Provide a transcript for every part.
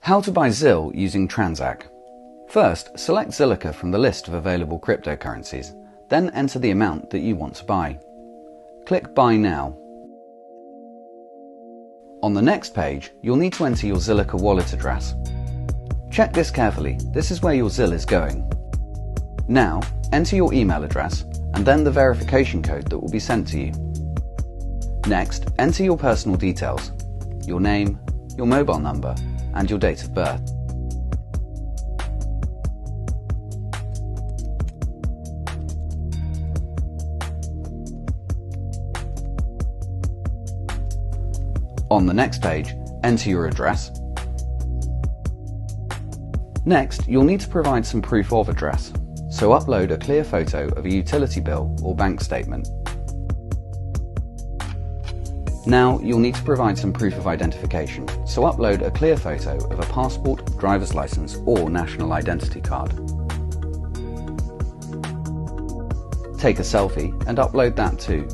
How to buy ZIL using Transac. First, select Zilliqa from the list of available cryptocurrencies, then enter the amount that you want to buy. Click Buy Now. On the next page, you'll need to enter your Zilliqa wallet address. Check this carefully, this is where your ZIL is going. Now, enter your email address and then the verification code that will be sent to you. Next, enter your personal details, your name, your mobile number, and your date of birth. On the next page, enter your address. Next, you'll need to provide some proof of address, so upload a clear photo of a utility bill or bank statement. Now, you'll need to provide some proof of identification, so upload a clear photo of a passport, driver's license, or national identity card. Take a selfie and upload that too.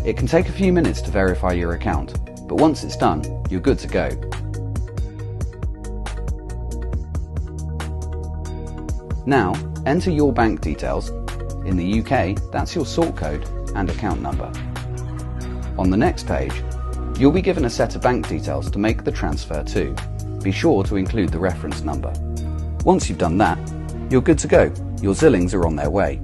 It can take a few minutes to verify your account, but once it's done, you're good to go. Now, enter your bank details. In the UK, that's your sort code and account number. On the next page, you'll be given a set of bank details to make the transfer to. Be sure to include the reference number. Once you've done that, you're good to go. Your Zillings are on their way.